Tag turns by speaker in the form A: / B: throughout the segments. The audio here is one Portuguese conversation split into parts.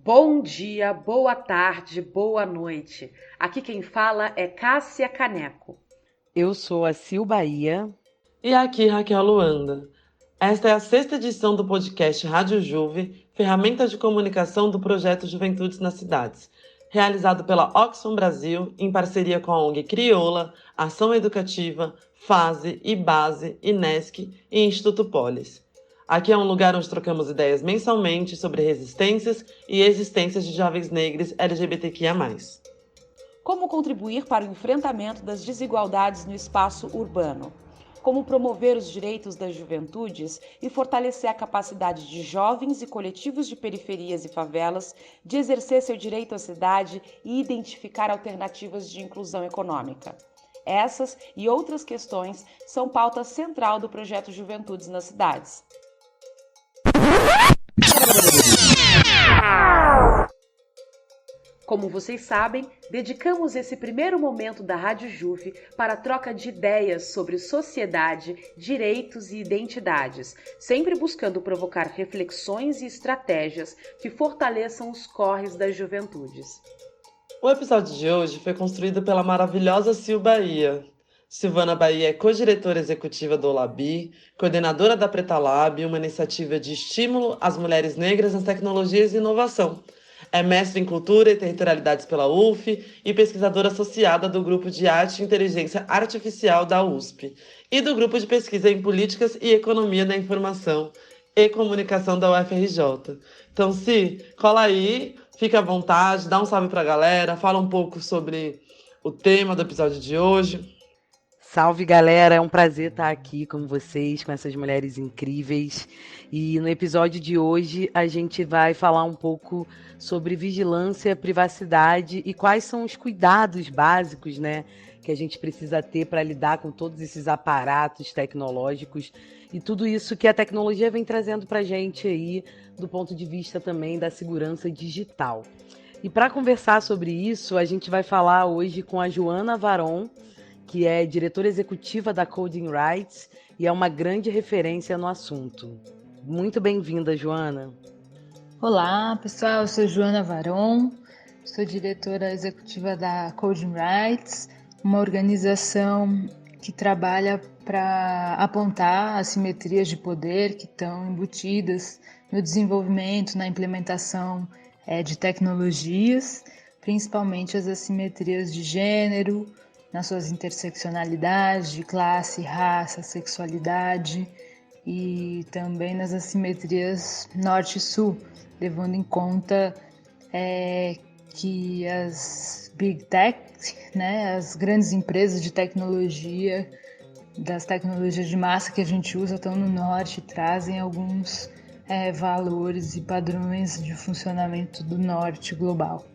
A: Bom dia, boa tarde, boa noite. Aqui quem fala é Cássia Caneco.
B: Eu sou a Sil Bahia.
C: E aqui Raquel Luanda. Esta é a sexta edição do podcast Rádio Juve, ferramenta de comunicação do projeto Juventudes nas Cidades, realizado pela Oxfam Brasil em parceria com a ONG Crioula, Ação Educativa, Fase, IBASE, INESC e Instituto Polis. Aqui é um lugar onde trocamos ideias mensalmente sobre resistências e existências de jovens negros LGBTQIA+.
A: Como contribuir para o enfrentamento das desigualdades no espaço urbano? Como promover os direitos das juventudes e fortalecer a capacidade de jovens e coletivos de periferias e favelas de exercer seu direito à cidade e identificar alternativas de inclusão econômica? Essas e outras questões são pauta central do projeto Juventudes nas Cidades. Como vocês sabem, dedicamos esse primeiro momento da Rádio Juve para a troca de ideias sobre sociedade, direitos e identidades, sempre buscando provocar reflexões e estratégias que fortaleçam os corres das juventudes.
C: O episódio de hoje foi construído pela maravilhosa Sil Bahia. Silvana Bahia é co-diretora executiva do Olabi, coordenadora da Preta Lab, uma iniciativa de estímulo às mulheres negras nas tecnologias e inovação. É mestre em Cultura e Territorialidades pela UF e pesquisadora associada do Grupo de Arte e Inteligência Artificial da USP e do Grupo de Pesquisa em Políticas e Economia da Informação e Comunicação da UFRJ. Então, Si, cola aí, fica à vontade, dá um salve pra galera, fala um pouco sobre o tema do episódio de hoje.
B: Salve, galera! É um prazer estar aqui com vocês, com essas mulheres incríveis. E no episódio de hoje a gente vai falar um pouco sobre vigilância, privacidade e quais são os cuidados básicos, né, que a gente precisa ter para lidar com todos esses aparatos tecnológicos e tudo isso que a tecnologia vem trazendo para a gente aí do ponto de vista também da segurança digital. E para conversar sobre isso, a gente vai falar hoje com a Joana Varon, que é diretora executiva da Coding Rights e é uma grande referência no assunto. Muito bem-vinda, Joana.
D: Olá, pessoal, eu sou Joana Varon, sou diretora executiva da Coding Rights, uma organização que trabalha para apontar assimetrias de poder que estão embutidas no desenvolvimento, na implementação de tecnologias, principalmente as assimetrias de gênero, nas suas interseccionalidades de classe, raça, sexualidade e também nas assimetrias norte e sul, levando em conta que as big tech, né, as grandes empresas de tecnologia, das tecnologias de massa que a gente usa estão no norte e trazem alguns valores e padrões de funcionamento do norte global.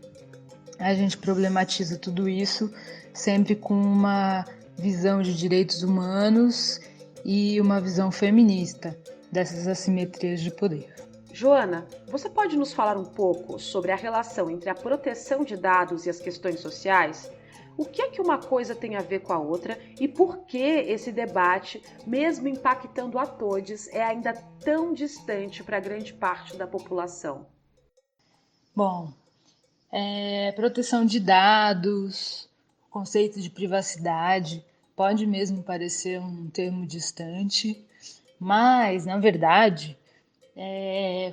D: A gente problematiza tudo isso sempre com uma visão de direitos humanos e uma visão feminista dessas assimetrias de poder.
A: Joana, você pode nos falar um pouco sobre a relação entre a proteção de dados e as questões sociais? O que é que uma coisa tem a ver com a outra e por que esse debate, mesmo impactando a todos, é ainda tão distante para grande parte da população?
D: Bom, proteção de dados, conceito de privacidade pode mesmo parecer um termo distante, mas, na verdade,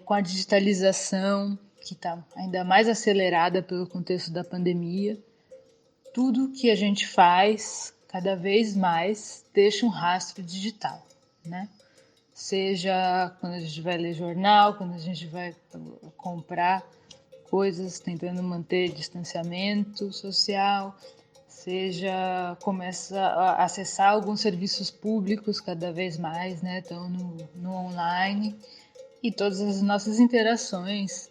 D: com a digitalização, que está ainda mais acelerada pelo contexto da pandemia, tudo que a gente faz, cada vez mais, deixa um rastro digital, né? Seja quando a gente vai ler jornal, quando a gente vai comprar coisas tentando manter distanciamento social, seja começa a acessar alguns serviços públicos cada vez mais, né, estão no online, e todas as nossas interações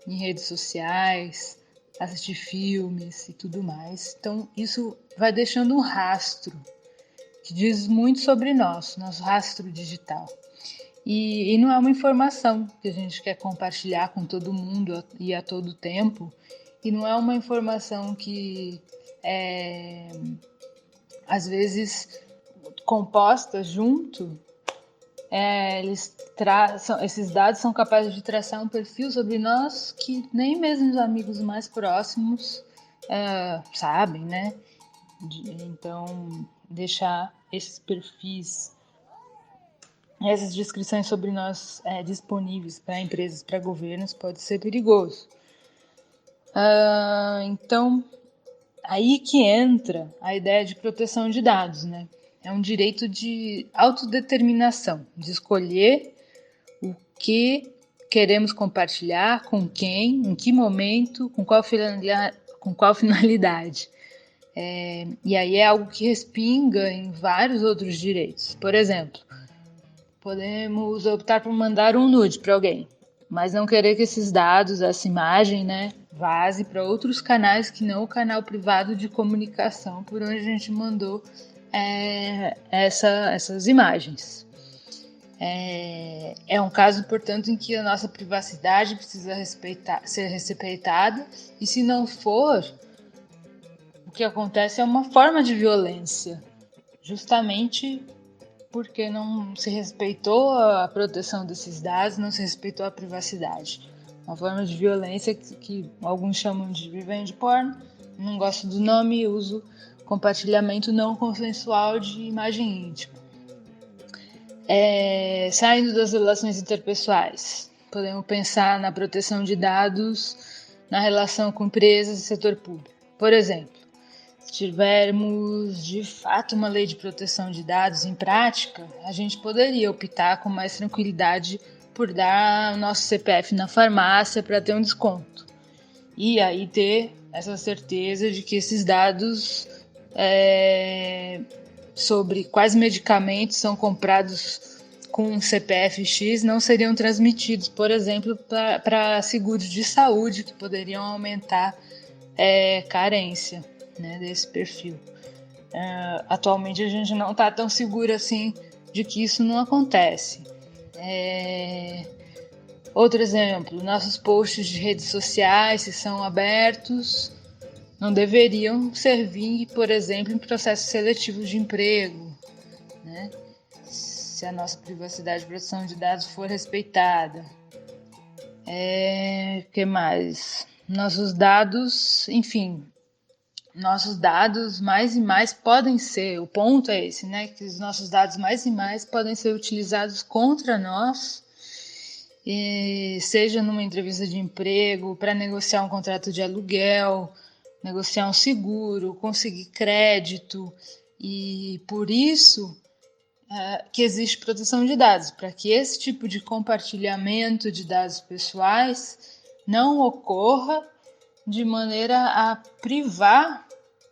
D: em redes sociais, assistir filmes e tudo mais. Então isso vai deixando um rastro que diz muito sobre nós, nosso rastro digital. E não é uma informação que a gente quer compartilhar com todo mundo e a todo tempo, e não é uma informação que às vezes composta junto esses dados são capazes de traçar um perfil sobre nós que nem mesmo os amigos mais próximos sabem, né? Então, deixar esses perfis, essas descrições sobre nós disponíveis para empresas, para governos, pode ser perigoso. Então, aí que entra a ideia de proteção de dados, né? É um direito de autodeterminação, de escolher o que queremos compartilhar, com quem, em que momento, com qual finalidade. E aí é algo que respinga em vários outros direitos. Por exemplo, podemos optar por mandar um nude para alguém, mas não querer que esses dados, essa imagem, né, vaze para outros canais que não o canal privado de comunicação por onde a gente mandou essas imagens. É um caso, portanto, em que a nossa privacidade precisa ser respeitada, e se não for, o que acontece é uma forma de violência, justamente porque não se respeitou a proteção desses dados, não se respeitou a privacidade. Uma forma de violência que alguns chamam de revenge porn, não gosto do nome, uso compartilhamento não consensual de imagem íntima. Saindo das relações interpessoais, podemos pensar na proteção de dados na relação com empresas e setor público. Por exemplo, se tivermos de fato uma lei de proteção de dados em prática, a gente poderia optar com mais tranquilidade por dar o nosso CPF na farmácia para ter um desconto. E aí ter essa certeza de que esses dados sobre quais medicamentos são comprados com um CPF X não seriam transmitidos, por exemplo, para seguros de saúde, que poderiam aumentar carência, né, desse perfil. Atualmente a gente não está tão seguro assim de que isso não acontece. Outro exemplo, nossos posts de redes sociais, se são abertos, não deveriam servir, por exemplo, em processos seletivos de emprego, né? Se a nossa privacidade e proteção de dados for respeitada. Que mais? Nossos dados, enfim, nossos dados mais e mais podem ser, o ponto é esse, né? Que os nossos dados mais e mais podem ser utilizados contra nós, seja numa entrevista de emprego, para negociar um contrato de aluguel, negociar um seguro, conseguir crédito, e por isso que existe proteção de dados, para que esse tipo de compartilhamento de dados pessoais não ocorra de maneira a privar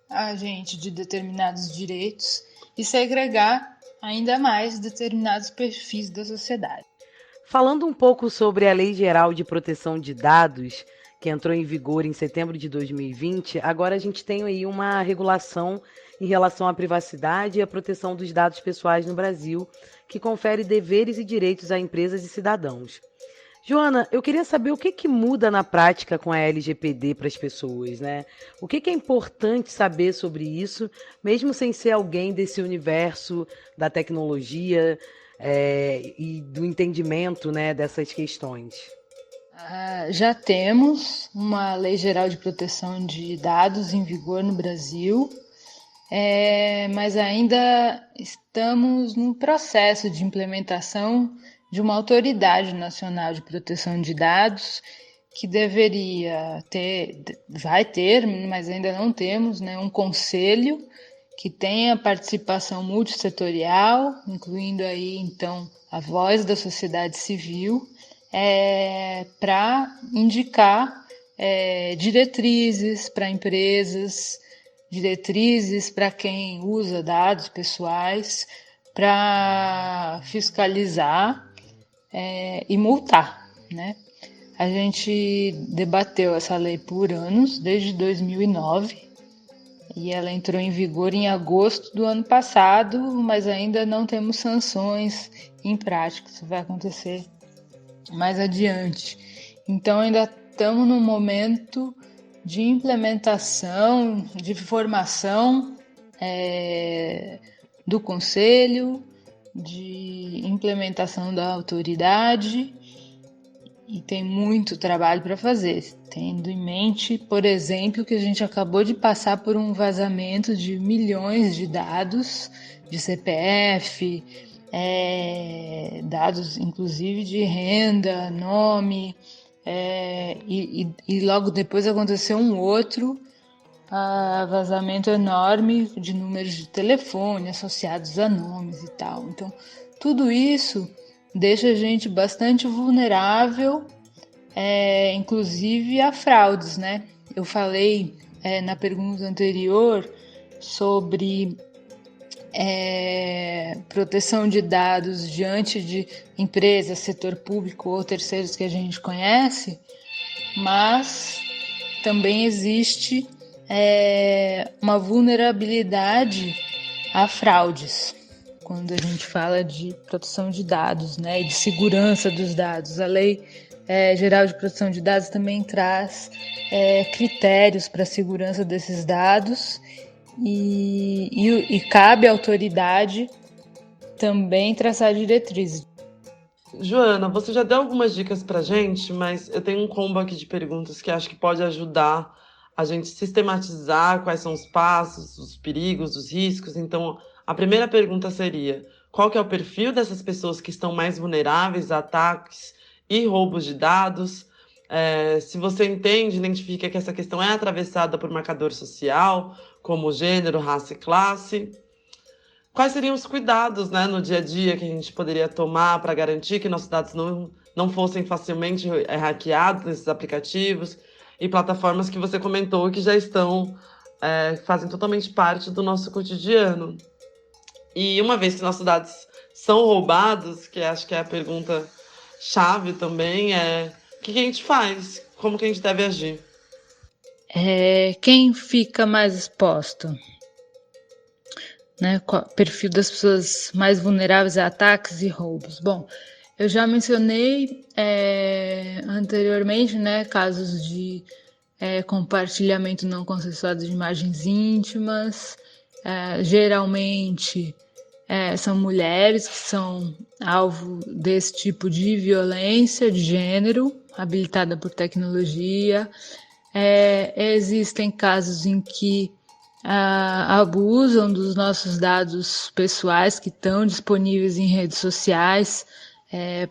D: a gente de determinados direitos e segregar ainda mais determinados perfis da sociedade.
B: Falando um pouco sobre a Lei Geral de Proteção de Dados, que entrou em vigor em setembro de 2020, agora a gente tem aí uma regulação em relação à privacidade e à proteção dos dados pessoais no Brasil, que confere deveres e direitos a empresas e cidadãos. Joana, eu queria saber o que muda na prática com a LGPD para as pessoas, né? O que é importante saber sobre isso, mesmo sem ser alguém desse universo da tecnologia e do entendimento, né, dessas questões?
D: Já temos uma Lei Geral de Proteção de Dados em vigor no Brasil, mas ainda estamos no processo de implementação de uma autoridade nacional de proteção de dados que vai ter, mas ainda não temos, né, um conselho que tenha participação multissetorial, incluindo aí então a voz da sociedade civil, para indicar diretrizes para empresas, diretrizes para quem usa dados pessoais, para fiscalizar e multar, né? A gente debateu essa lei por anos, desde 2009, e ela entrou em vigor em agosto do ano passado, mas ainda não temos sanções em prática. Isso vai acontecer mais adiante. Então ainda estamos num momento de implementação, de formação do Conselho, de implementação da autoridade e tem muito trabalho para fazer, tendo em mente, por exemplo, que a gente acabou de passar por um vazamento de milhões de dados de CPF, dados inclusive de renda, nome, e logo depois aconteceu um outro vazamento enorme de números de telefone associados a nomes e tal. Então, tudo isso deixa a gente bastante vulnerável, inclusive a fraudes, né? Eu falei na pergunta anterior sobre proteção de dados diante de empresas, setor público ou terceiros que a gente conhece, mas também existe uma vulnerabilidade a fraudes quando a gente fala de proteção de dados, né, e de segurança dos dados. A Lei Geral de Proteção de Dados também traz critérios para a segurança desses dados e cabe à autoridade também traçar diretrizes.
C: Joana, você já deu algumas dicas pra gente, mas eu tenho um combo aqui de perguntas que acho que pode ajudar a gente sistematizar quais são os passos, os perigos, os riscos. Então, a primeira pergunta seria: qual que é o perfil dessas pessoas que estão mais vulneráveis a ataques e roubos de dados? Se você entende, identifica que essa questão é atravessada por marcador social, como gênero, raça e classe. Quais seriam os cuidados, né, no dia a dia que a gente poderia tomar para garantir que nossos dados não fossem facilmente hackeados nesses aplicativos e plataformas que você comentou que já fazem totalmente parte do nosso cotidiano? E uma vez que nossos dados são roubados, que acho que é a pergunta chave também, o que a gente faz? Como que a gente deve agir?
D: Quem fica mais exposto? Né, qual o perfil das pessoas mais vulneráveis a ataques e roubos? Bom, eu já mencionei anteriormente, né, casos de compartilhamento não consensuado de imagens íntimas. Geralmente são mulheres que são alvo desse tipo de violência de gênero, habilitada por tecnologia. Existem casos em que abusam dos nossos dados pessoais que estão disponíveis em redes sociais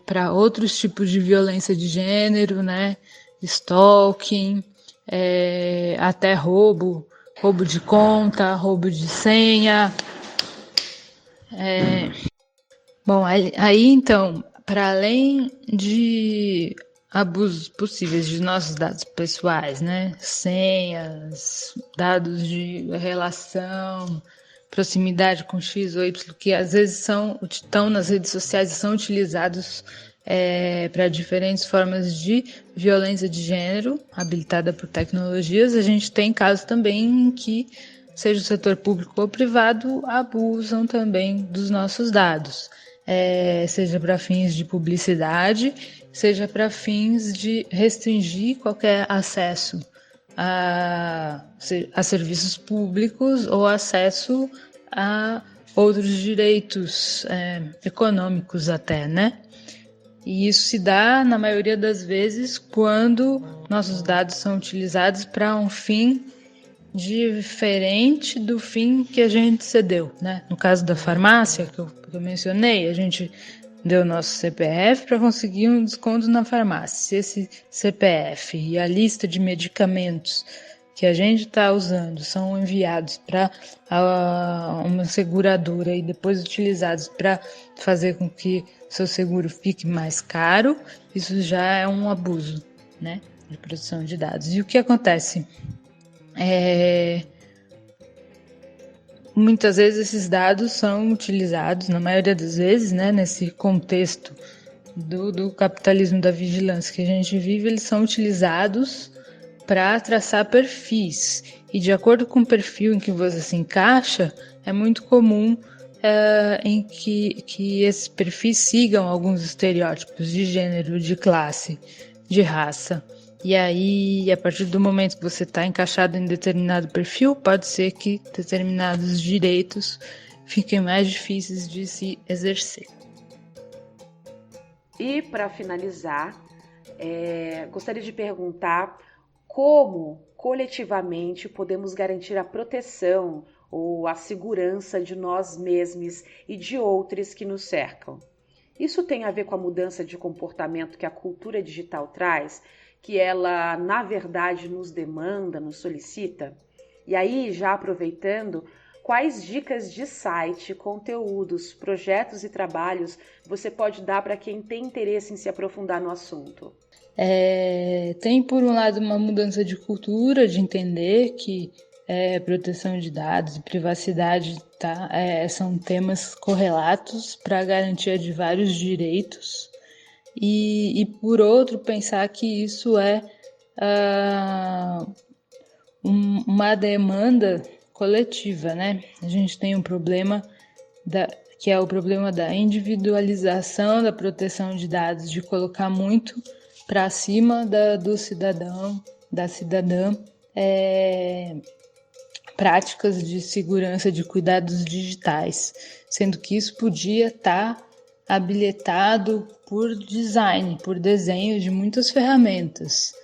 D: para outros tipos de violência de gênero, né? Stalking, até roubo de conta, roubo de senha. Bom, aí então, para além de abusos possíveis de nossos dados pessoais, né? Senhas, dados de relação, proximidade com X ou Y, que às vezes estão nas redes sociais e são utilizados para diferentes formas de violência de gênero, habilitada por tecnologias. A gente tem casos também em que, seja o setor público ou privado, abusam também dos nossos dados, seja para fins de publicidade, seja para fins de restringir qualquer acesso a serviços públicos ou acesso a outros direitos econômicos até, né? E isso se dá, na maioria das vezes, quando nossos dados são utilizados para um fim diferente do fim que a gente cedeu, né? No caso da farmácia, que eu mencionei, a gente deu nosso CPF para conseguir um desconto na farmácia. Se esse CPF e a lista de medicamentos que a gente está usando são enviados para uma seguradora e depois utilizados para fazer com que seu seguro fique mais caro, isso já é um abuso, né, de proteção de dados. E o que acontece? Muitas vezes esses dados são utilizados, na maioria das vezes, né, nesse contexto do capitalismo da vigilância que a gente vive, eles são utilizados para traçar perfis. E de acordo com o perfil em que você se encaixa, é muito comum em que esses perfis sigam alguns estereótipos de gênero, de classe, de raça. E aí, a partir do momento que você está encaixado em determinado perfil, pode ser que determinados direitos fiquem mais difíceis de se exercer.
A: E para finalizar, gostaria de perguntar como coletivamente podemos garantir a proteção ou a segurança de nós mesmos e de outros que nos cercam. Isso tem a ver com a mudança de comportamento que a cultura digital traz, que ela, na verdade, nos demanda, nos solicita? E aí, já aproveitando, quais dicas de site, conteúdos, projetos e trabalhos você pode dar para quem tem interesse em se aprofundar no assunto?
D: Tem, por um lado, uma mudança de cultura, de entender que proteção de dados e privacidade são temas correlatos para a garantia de vários direitos. E por outro, pensar que isso é uma demanda coletiva, né? A gente tem um problema que é o problema da individualização da proteção de dados, de colocar muito para cima do cidadão, da cidadã, práticas de segurança de cuidados digitais, sendo que isso podia estar habilitado por design, por desenho de muitas ferramentas.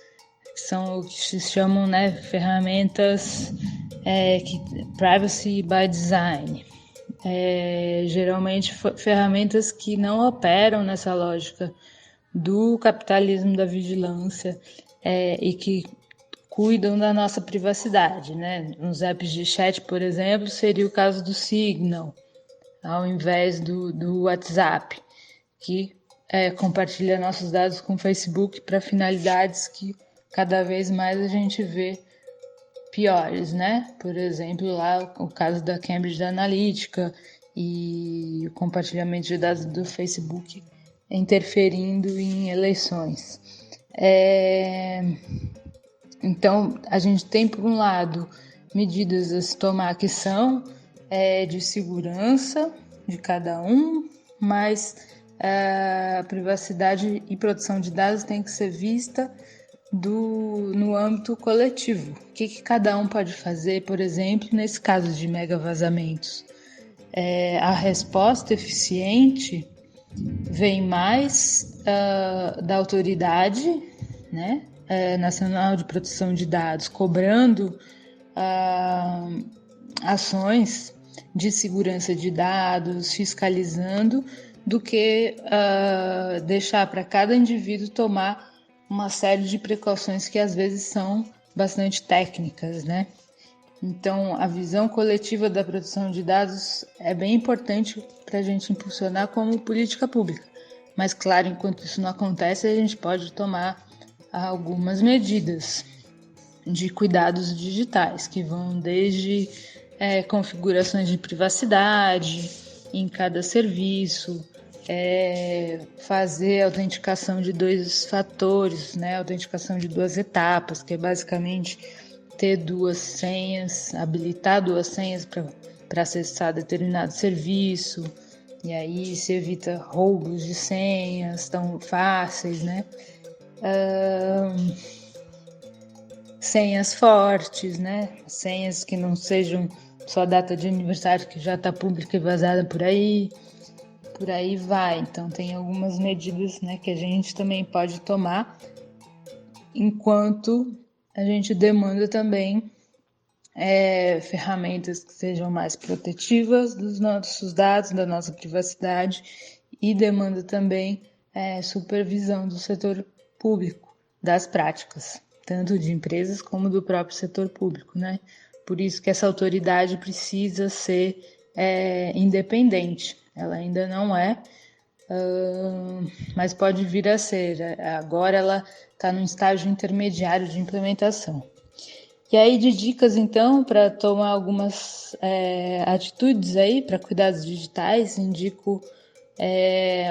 D: São o que se chamam, né, ferramentas privacy by design. Geralmente ferramentas que não operam nessa lógica do capitalismo da vigilância e que cuidam da nossa privacidade, né? Nos apps de chat, por exemplo, seria o caso do Signal, ao invés do WhatsApp, que compartilha nossos dados com o Facebook para finalidades que cada vez mais a gente vê piores, né? Por exemplo, lá o caso da Cambridge Analytica e o compartilhamento de dados do Facebook interferindo em eleições. Então, a gente tem, por um lado, medidas a se tomar que são de segurança de cada um, mas a privacidade e proteção de dados tem que ser vista no âmbito coletivo. O que cada um pode fazer, por exemplo, nesse caso de mega vazamentos? A resposta eficiente vem mais da autoridade, né, nacional de proteção de dados, cobrando ações de segurança de dados, fiscalizando, do que deixar para cada indivíduo tomar uma série de precauções que às vezes são bastante técnicas, né? Então, a visão coletiva da proteção de dados é bem importante para a gente impulsionar como política pública. Mas, claro, enquanto isso não acontece, a gente pode tomar algumas medidas de cuidados digitais, que vão desde configurações de privacidade em cada serviço, fazer autenticação de 2 fatores, né? Autenticação de 2 etapas, que é basicamente ter 2 senhas, habilitar 2 senhas para acessar determinado serviço, e aí se evita roubos de senhas tão fáceis, né? Senhas fortes, né? Senhas que não sejam só data de aniversário, que já está pública e vazada por aí vai. Então tem algumas medidas, né, que a gente também pode tomar, enquanto a gente demanda também ferramentas que sejam mais protetivas dos nossos dados, da nossa privacidade, e demanda também supervisão do setor público, das práticas, tanto de empresas como do próprio setor público, né? Por isso que essa autoridade precisa ser independente. Ela ainda não é, mas pode vir a ser. Agora ela está num estágio intermediário de implementação. E aí, de dicas, então, para tomar algumas atitudes aí para cuidados digitais, indico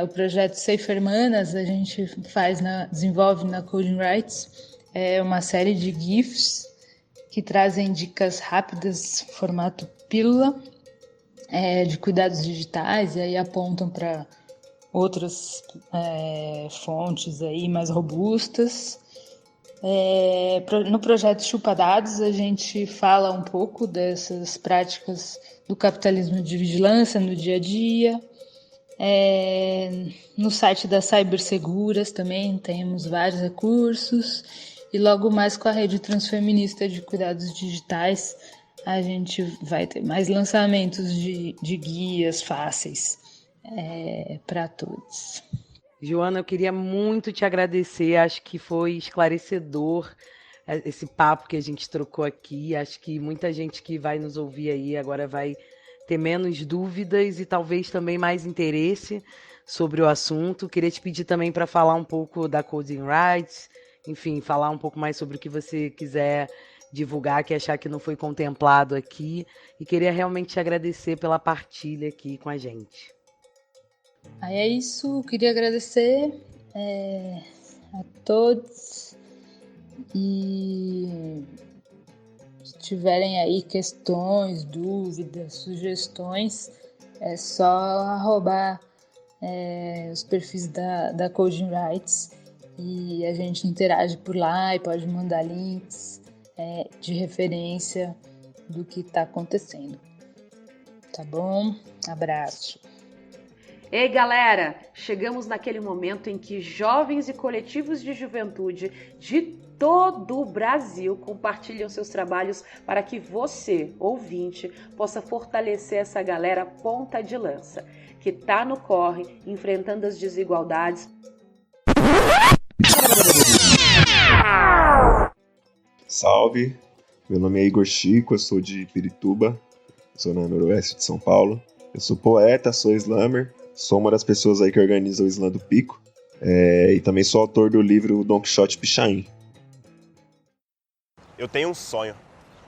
D: o projeto Safe Hermanas. A gente desenvolve na Coding Rights uma série de GIFs que trazem dicas rápidas, formato pílula, de cuidados digitais, e aí apontam para outras fontes aí mais robustas. No projeto Chupa Dados, a gente fala um pouco dessas práticas do capitalismo de vigilância no dia a dia. No site das Cyberseguras também temos vários recursos. E logo mais com a Rede Transfeminista de Cuidados Digitais, a gente vai ter mais lançamentos de guias fáceis para todos.
B: Joana, eu queria muito te agradecer, acho que foi esclarecedor esse papo que a gente trocou aqui, acho que muita gente que vai nos ouvir aí agora vai ter menos dúvidas e talvez também mais interesse sobre o assunto. Queria te pedir também para falar um pouco da Coding Rights, enfim, falar um pouco mais sobre o que você quiser divulgar, que achar que não foi contemplado aqui, e queria realmente te agradecer pela partilha aqui com a gente.
D: Aí é isso, queria agradecer a todos e se tiverem aí questões, dúvidas, sugestões, é só arrobar os perfis da Coding Rights e a gente interage por lá e pode mandar links de referência do que está acontecendo. Tá bom? Abraço.
A: Ei, galera! Chegamos naquele momento em que jovens e coletivos de juventude de todo o Brasil compartilham seus trabalhos para que você, ouvinte, possa fortalecer essa galera ponta de lança, que tá no corre, enfrentando as desigualdades.
E: Salve! Meu nome é Igor Chico, eu sou de Pirituba, zona noroeste de São Paulo. Eu sou poeta, sou slammer, sou uma das pessoas aí que organiza o Slam do Pico e também sou autor do livro Don Quixote Pichain.
F: Eu tenho um sonho.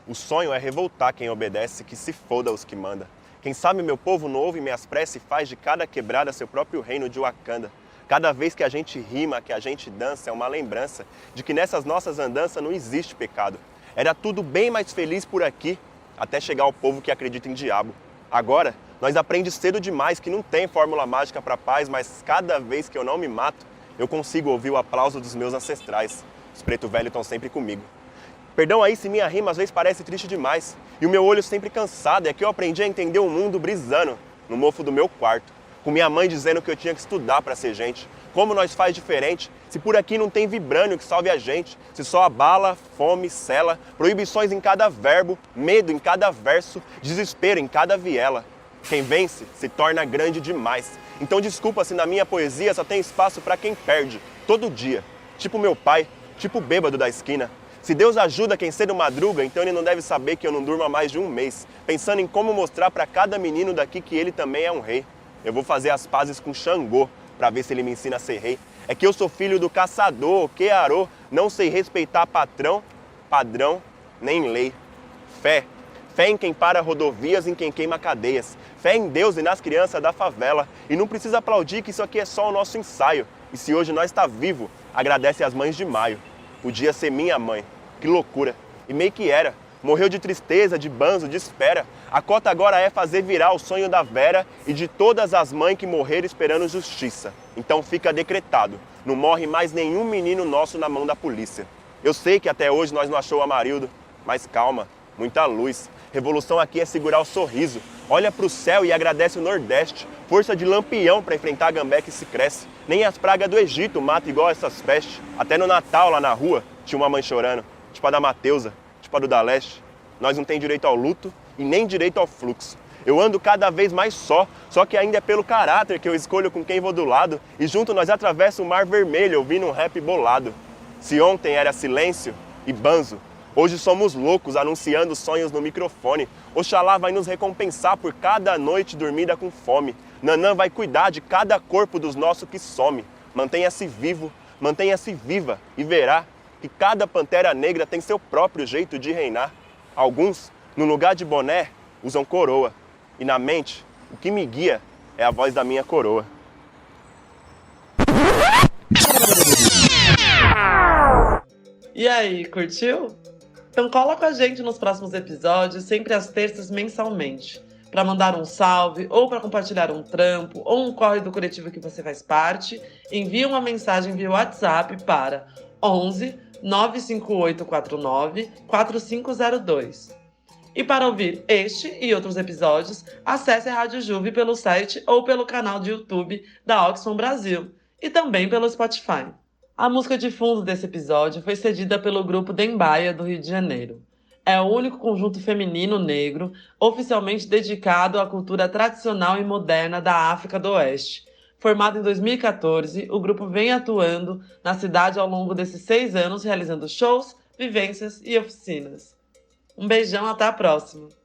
F: O sonho é revoltar quem obedece, que se foda os que manda. Quem sabe meu povo não ouve minhas preces e faz de cada quebrada seu próprio reino de Wakanda. Cada vez que a gente rima, que a gente dança, é uma lembrança de que nessas nossas andanças não existe pecado. Era tudo bem mais feliz por aqui, até chegar ao povo que acredita em diabo. Agora, nós aprendemos cedo demais que não tem fórmula mágica para paz, mas cada vez que eu não me mato, eu consigo ouvir o aplauso dos meus ancestrais. Os preto velhos estão sempre comigo. Perdão aí se minha rima às vezes parece triste demais. E o meu olho sempre cansado, é que eu aprendi a entender o mundo brisando no mofo do meu quarto. Com minha mãe dizendo que eu tinha que estudar para ser gente. Como nós faz diferente, se por aqui não tem vibrânio que salve a gente. Se só a bala, fome, cela, proibições em cada verbo, medo em cada verso, desespero em cada viela. Quem vence se torna grande demais. Então desculpa se na minha poesia só tem espaço para quem perde, todo dia. Tipo meu pai, tipo o bêbado da esquina. Se Deus ajuda quem cedo madruga, então ele não deve saber que eu não durmo há mais de um mês, pensando em como mostrar para cada menino daqui que ele também é um rei. Eu vou fazer as pazes com Xangô, para ver se ele me ensina a ser rei. É que eu sou filho do caçador, que arô, não sei respeitar patrão, padrão, nem lei. Fé. Fé em quem para rodovias, em quem queima cadeias. Fé em Deus e nas crianças da favela. E não precisa aplaudir que isso aqui é só o nosso ensaio. E se hoje nós tá vivo, agradece às mães de maio. Podia ser minha mãe. Que loucura. E meio que era. Morreu de tristeza, de banzo, de espera. A cota agora é fazer virar o sonho da Vera e de todas as mães que morreram esperando justiça. Então fica decretado. Não morre mais nenhum menino nosso na mão da polícia. Eu sei que até hoje nós não achou o Amarildo. Mas calma, muita luz. Revolução aqui é segurar o sorriso. Olha pro céu e agradece o Nordeste. Força de lampião pra enfrentar a gambé que se cresce. Nem as pragas do Egito matam igual essas pestes. Até no Natal, lá na rua, tinha uma mãe chorando. Tipo a da Mateusa, tipo a do da Leste. Nós não tem direito ao luto e nem direito ao fluxo. Eu ando cada vez mais só que ainda é pelo caráter que eu escolho com quem vou do lado. E junto nós atravessa o mar vermelho ouvindo um rap bolado. Se ontem era silêncio e banzo, hoje somos loucos anunciando sonhos no microfone. Oxalá vai nos recompensar por cada noite dormida com fome. Nanã vai cuidar de cada corpo dos nossos que some. Mantenha-se vivo, mantenha-se viva e verá que cada pantera negra tem seu próprio jeito de reinar. Alguns, no lugar de boné, usam coroa. E na mente, o que me guia é a voz da minha coroa.
C: E aí, curtiu? Então cola com a gente nos próximos episódios, sempre às terças mensalmente. Para mandar um salve, ou para compartilhar um trampo, ou um corre do coletivo que você faz parte, envie uma mensagem via WhatsApp para 11 95849-4502. E para ouvir este e outros episódios, acesse a Rádio Juve pelo site ou pelo canal de YouTube da Oxfam Brasil e também pelo Spotify. A música de fundo desse episódio foi cedida pelo grupo Dembaia, do Rio de Janeiro. É o único conjunto feminino negro oficialmente dedicado à cultura tradicional e moderna da África do Oeste. Formado em 2014, o grupo vem atuando na cidade ao longo desses 6 anos, realizando shows, vivências e oficinas. Um beijão, até a próxima!